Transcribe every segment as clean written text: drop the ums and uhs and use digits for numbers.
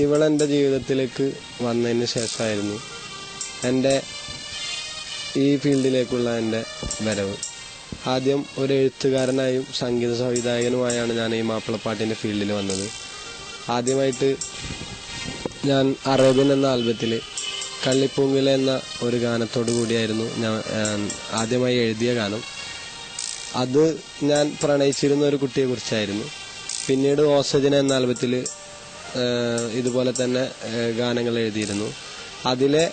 ഇവളെൻ്റെ ജീവിതത്തിലേക്ക് വന്നതിന് ശേഷമായിരുന്നു എൻ്റെ ഈ ഫീൽഡിലേക്കുള്ള എൻ്റെ വരവ്. ആദ്യം ഒരു എഴുത്തുകാരനായും സംഗീത സംവിധായകനുമായാണ് ഞാൻ ഈ മാപ്പിളപ്പാട്ടിൻ്റെ ഫീൽഡിൽ വന്നത്. ആദ്യമായിട്ട് ഞാൻ അറേബ്യൻ എന്ന ആൽബത്തിൽ കള്ളിപ്പൂങ്കില എന്ന ഒരു ഗാനത്തോടു കൂടിയായിരുന്നു ഞാൻ ആദ്യമായി എഴുതിയ ഗാനം. അത് ഞാൻ പ്രണയിച്ചിരുന്ന ഒരു കുട്ടിയെ കുറിച്ചായിരുന്നു. പിന്നീട് ഓക്സിജൻ എന്ന ആൽബത്തിൽ ഇതുപോലെ തന്നെ ഗാനങ്ങൾ എഴുതിയിരുന്നു. അതിലെ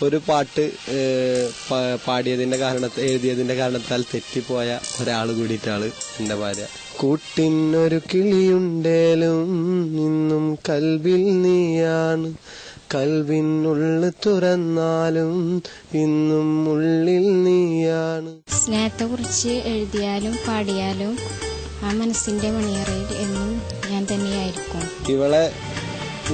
ഒരു പാട്ട് എഴുതിയതിന്റെ കാരണത്താൽ തെറ്റിപ്പോയ ഒരാൾ കൂടിയിട്ടാണ് എൻ്റെ ഭാര്യ. കൂട്ടിനൊരു കിളിയുണ്ടേലും ഇന്നും കൽവിൽ നീയാണ്, കൽവിനുള്ളിൽ തുറന്നാലും ഇന്നും ഉള്ളിൽ നീയാണ്. സ്നേഹത്തെ കുറിച്ച് എഴുതിയാലും പാടിയാലും ആ മനസ്സിന്റെ മണിയറയിൽ എന്നും ഞാൻ തന്നെയായിരിക്കും. ഇവളെ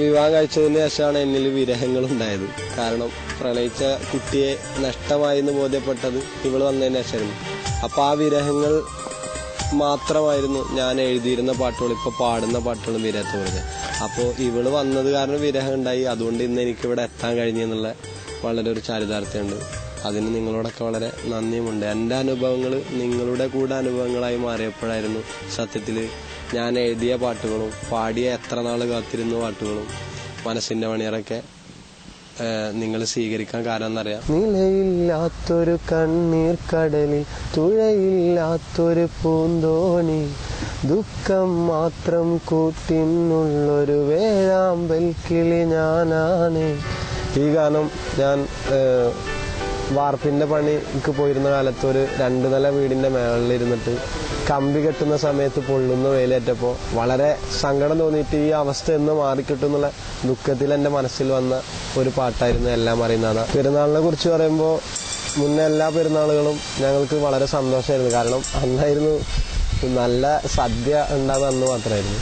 വിവാഹം കഴിച്ചതിന് ശേഷമാണ് എന്നിൽ വിരഹങ്ങൾ ഉണ്ടായത്. കാരണം പ്രണയിച്ച കുട്ടിയെ നഷ്ടമായി എന്ന് ബോധ്യപ്പെട്ടത് ഇവള് വന്നതിന് ശേഷമായിരുന്നു. അപ്പൊ ആ വിരഹങ്ങൾ മാത്രമായിരുന്നു ഞാൻ എഴുതിയിരുന്ന പാട്ടുകൾ, ഇപ്പൊ പാടുന്ന പാട്ടുകളും വിരഹത്തെ കുറിച്ച്. അപ്പോൾ ഇവള് വന്നത് കാരണം വിരഹം ഉണ്ടായി. അതുകൊണ്ട് ഇന്ന് എനിക്കിവിടെ എത്താൻ കഴിഞ്ഞെന്നുള്ള വളരെ ഒരു ചാരിതാർത്ഥ്യമുണ്ട്. അതിന് നിങ്ങളോടൊക്കെ വളരെ നന്ദിയുമുണ്ട്. എൻ്റെ അനുഭവങ്ങൾ നിങ്ങളുടെ കൂടെ അനുഭവങ്ങളായി മാറിയപ്പോഴായിരുന്നു സത്യത്തിൽ ഞാൻ എഴുതിയ പാട്ടുകളും പാടിയ എത്ര നാൾ കാത്തിരുന്ന പാട്ടുകളും മനസ്സിന്റെ മണിയറൊക്കെ നിങ്ങൾ സ്വീകരിക്കാൻ കാരണം എന്നറിയാം. നിലയില്ലാത്തൊരു കണ്ണീർ കടലിൽ തുഴയില്ലാത്തൊരു പൂന്തോണി, ദുഃഖം മാത്രം കൂട്ടിനുള്ളൊരു വേഴാമ്പൽ കിളി ഞാനാണ്. ഈ ഗാനം ഞാൻ വാർപ്പിന്റെ പണിക്ക് പോയിരുന്ന കാലത്ത് ഒരു 2 നില വീടിന്റെ മേളിലിരുന്നിട്ട് കമ്പി കെട്ടുന്ന സമയത്ത് പൊള്ളുന്ന വെയിലേറ്റപ്പോൾ വളരെ സങ്കടം തോന്നിയിട്ട് ഈ അവസ്ഥ എന്ന് മാറിക്കിട്ടുന്നുള്ള ദുഃഖത്തിൽ എൻ്റെ മനസ്സിൽ വന്ന ഒരു പാട്ടായിരുന്നു എല്ലാം അറിയുന്നതാണ്. പെരുന്നാളിനെ കുറിച്ച് പറയുമ്പോൾ മുന്നേ എല്ലാ പെരുന്നാളുകളും ഞങ്ങൾക്ക് വളരെ സന്തോഷമായിരുന്നു. കാരണം അന്നായിരുന്നു നല്ല സദ്യ ഉണ്ടാകുന്ന അന്ന് മാത്രമായിരുന്നു.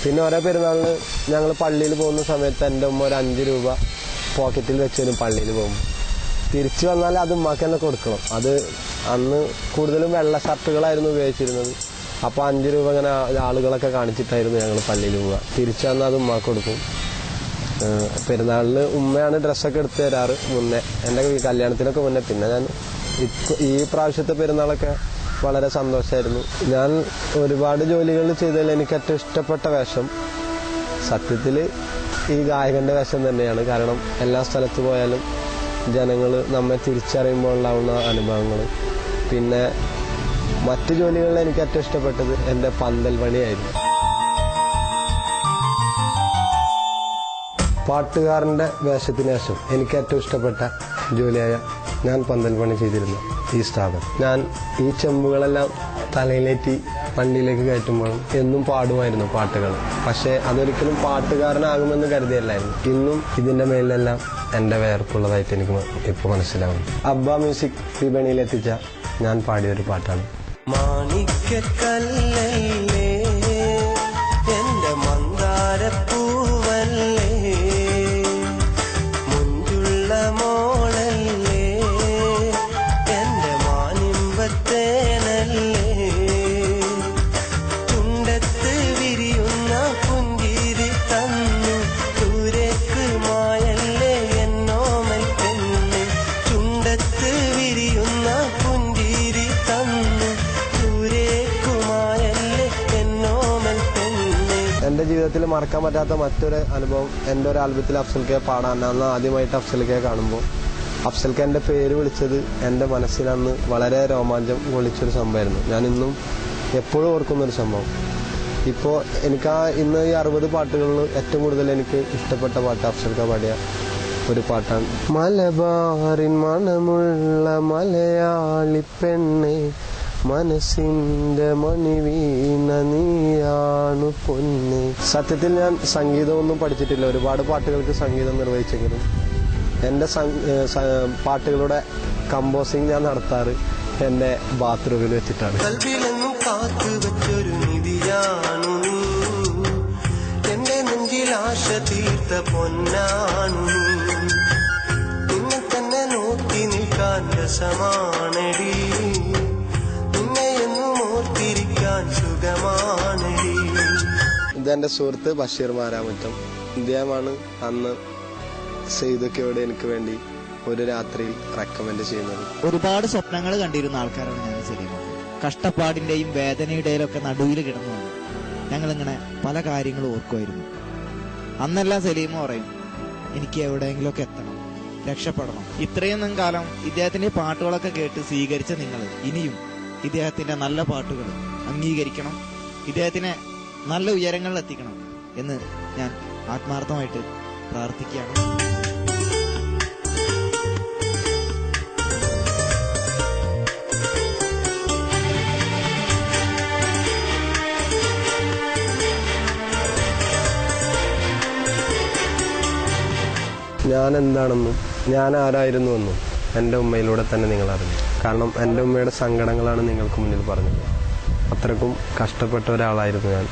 പിന്നെ ഓരോ പെരുന്നാളിന് ഞങ്ങൾ പള്ളിയിൽ പോകുന്ന സമയത്ത് എൻ്റെ ഉമ്മ ഒരു 5 രൂപ പോക്കറ്റിൽ വെച്ച് വരും. പള്ളിയിൽ പോകുമ്പോൾ തിരിച്ചു വന്നാൽ അത് ഉമ്മാക്ക് തന്നെ കൊടുക്കണം. അത് അന്ന് കൂടുതലും വെള്ള ഷർട്ടുകളായിരുന്നു ഉപയോഗിച്ചിരുന്നത്. അപ്പോൾ 5 രൂപ ഇങ്ങനെ ആളുകളൊക്കെ കാണിച്ചിട്ടായിരുന്നു ഞങ്ങൾ പള്ളിയിൽ പോവുക. തിരിച്ചു വന്നാൽ അത് ഉമ്മാക്ക് കൊടുക്കും. പെരുന്നാളിന് ഉമ്മയാണ് ഡ്രസ്സൊക്കെ എടുത്ത് തരാറ് മുന്നേ, എൻ്റെ കല്യാണത്തിനൊക്കെ മുന്നേ. പിന്നെ ഞാൻ ഈ പ്രാവശ്യത്തെ പെരുന്നാളൊക്കെ വളരെ സന്തോഷമായിരുന്നു. ഞാൻ ഒരുപാട് ജോലികൾ ചെയ്തതിൽ എനിക്ക് ഏറ്റവും ഇഷ്ടപ്പെട്ട വേഷം സത്യത്തിൽ ഈ ഗായകന്റെ വേഷം തന്നെയാണ്. കാരണം എല്ലാ സ്ഥലത്ത് പോയാലും ജനങ്ങൾ നമ്മെ തിരിച്ചറിയുമ്പോൾ ഉണ്ടാവുന്ന അനുഭവങ്ങൾ. പിന്നെ മറ്റു ജോലികളിൽ എനിക്ക് ഏറ്റവും ഇഷ്ടപ്പെട്ടത് എൻ്റെ പന്തൽ പണിയായിരുന്നു. പാട്ടുകാരൻ്റെ വേഷത്തിന് ശേഷം എനിക്ക് ഏറ്റവും ഇഷ്ടപ്പെട്ട ജോലിയായ ഞാൻ പന്തൽ പണി ചെയ്തിരുന്നു ഈ സ്ഥാപനം. ഞാൻ ഈ ചെമ്പുകളെല്ലാം തലയിലേറ്റി വണ്ടിയിലേക്ക് കയറ്റുമ്പോഴും എന്നും പാടുമായിരുന്നു പാട്ടുകൾ. പക്ഷേ അതൊരിക്കലും പാട്ടുകാരനാകുമെന്ന് കരുതിയല്ലായിരുന്നു. ഇന്നും ഇതിന്റെ മേലിലെല്ലാം എൻ്റെ വേർപ്പുള്ളതായിട്ട് എനിക്ക് ഇപ്പോൾ മനസ്സിലാവും. അബ്ബ മ്യൂസിക് വിപണിയിലെത്തിച്ച ഞാൻ പാടിയൊരു പാട്ടാണ്. മാണിക്കക്കല്ലേ എൻ്റെ മന്ദാരപ്പൂവല്ലേ, മുഞ്ചുള്ള മോളല്ലേ എൻ്റെ മാനിമ്പത്തേനല്ലേ, ചുണ്ടത്ത് വിരിയുന്ന പുഞ്ചിരി തന്നു ദൂരേക്ക് മായല്ലേ എന്നോമൽ പെണ്ണ്, ചുണ്ടത്ത് വിരിയുന്ന പുഞ്ചിരി തന്നു ദൂരേക്ക് മായല്ലേ എന്നോമൽ പെണ്ണ്. എൻ്റെ ജീവിതത്തിൽ മറക്കാൻ പറ്റാത്ത മറ്റൊരു അനുഭവം എൻ്റെ ഒരു ആൽബത്തിൽ അഫ്സൽ കെ പാടാൻ അന്ന് ആദ്യമായിട്ട് അഫ്സൽ കെ കാണുമ്പോൾ അഫ്സൽ കെ എൻ്റെ പേര് വിളിച്ചത് എൻ്റെ മനസ്സിലന്ന് വളരെ രോമാഞ്ചം കൊള്ളിച്ചൊരു സംഭവമായിരുന്നു. ഞാൻ ഇന്നും എപ്പോഴും ഓർക്കുന്നൊരു സംഭവം. ഇപ്പോൾ എനിക്ക് ഇന്ന് ഈ 60 പാട്ടുകളിൽ ഏറ്റവും കൂടുതൽ എനിക്ക് ഇഷ്ടപ്പെട്ട പാട്ട് അഫ്സൽ കെ പാടിയ ഒരു പാട്ടാണ്. മലബാറിൻ മണമുള്ള മലയാളി പെണ്ണെ, മനസ്സിന്റെ മണിവീണ നീയാണു പൊന്നെ. സത്യത്തിൽ ഞാൻ സംഗീതമൊന്നും പഠിച്ചിട്ടില്ല. ഒരുപാട് പാട്ടുകൾക്ക് സംഗീതം നിർവഹിച്ചെങ്കിലും എൻ്റെ പാട്ടുകളുടെ കമ്പോസിങ് ഞാൻ നടത്താറ് എൻ്റെ ബാത്റൂമിൽ വെച്ചിട്ടാണ്. കൽവിലെന്നും കാത്തു വെച്ചൊരു നിധിയാണു നീ, എന്റെ നെഞ്ചിൽ ആശ തീർത്ത പൊന്നാണു നീ, നിന്നെ തന്നെ നോക്കി നിൽക്കാൻ രസമാണടി, ഇതെന്റെ സുഹൃത്ത് ബഷീർ മാരാമുറ്റം. ഇദ്ദേഹമാണ് അന്ന് സെയ്ദൊക്കെയോട് എനിക്ക് വേണ്ടി ഒരു രാത്രിയിൽ റെക്കമെൻഡ് ചെയ്യുന്നത്. ഒരുപാട് സ്വപ്നങ്ങൾ കണ്ടിരുന്ന ആൾക്കാരാണ് ഞാൻ സലീമൊക്കെ. കഷ്ടപ്പാടിന്റെയും വേദനയുടെയും ഒക്കെ നടുവിൽ കിടന്നുകൊണ്ട് ഞങ്ങളിങ്ങനെ പല കാര്യങ്ങളും ഓർക്കുമായിരുന്നു. അന്നെല്ലാം സലീമ പറയും, എനിക്ക് എവിടെയെങ്കിലുമൊക്കെ എത്തണം, രക്ഷപ്പെടണം. ഇത്രയൊന്നും കാലം ഇദ്ദേഹത്തിന്റെ പാട്ടുകളൊക്കെ കേട്ട് സ്വീകരിച്ച നിങ്ങൾ ഇനിയും ഇദ്ദേഹത്തിന്റെ നല്ല പാട്ടുകൾ അംഗീകരിക്കണം, ഇദ്ദേഹത്തിനെ നല്ല ഉയരങ്ങളിൽ എത്തിക്കണം എന്ന് ഞാൻ ആത്മാർത്ഥമായിട്ട് പ്രാർത്ഥിക്കുകയാണ്. ഞാൻ എന്താണെന്നും ഞാൻ ആരായിരുന്നുവെന്നും എൻ്റെ ഉമ്മയിലൂടെ തന്നെ നിങ്ങൾ അറിഞ്ഞു. കാരണം എൻ്റെ ഉമ്മയുടെ സങ്കടങ്ങളാണ് നിങ്ങൾക്ക് മുന്നിൽ പറഞ്ഞത്. അത്രക്കും കഷ്ടപ്പെട്ട ഒരാളായിരുന്നു ഞാൻ.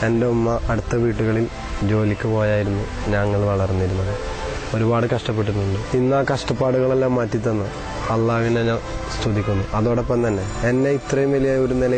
എൻ്റെ ഉമ്മ അടുത്ത വീട്ടുകളിൽ ജോലിക്ക് പോയായിരുന്നു ഞങ്ങൾ വളർന്നിരുന്നത്. ഒരുപാട് കഷ്ടപ്പെട്ടിട്ടുണ്ട്. ഇന്ന് ആ കഷ്ടപ്പാടുകളെല്ലാം മാറ്റിത്തന്ന അള്ളാഹുവിനെ ഞാൻ സ്തുതിക്കുന്നു. അതോടൊപ്പം തന്നെ എന്നെ ഇത്രയും വലിയ ഒരു നിലയിൽ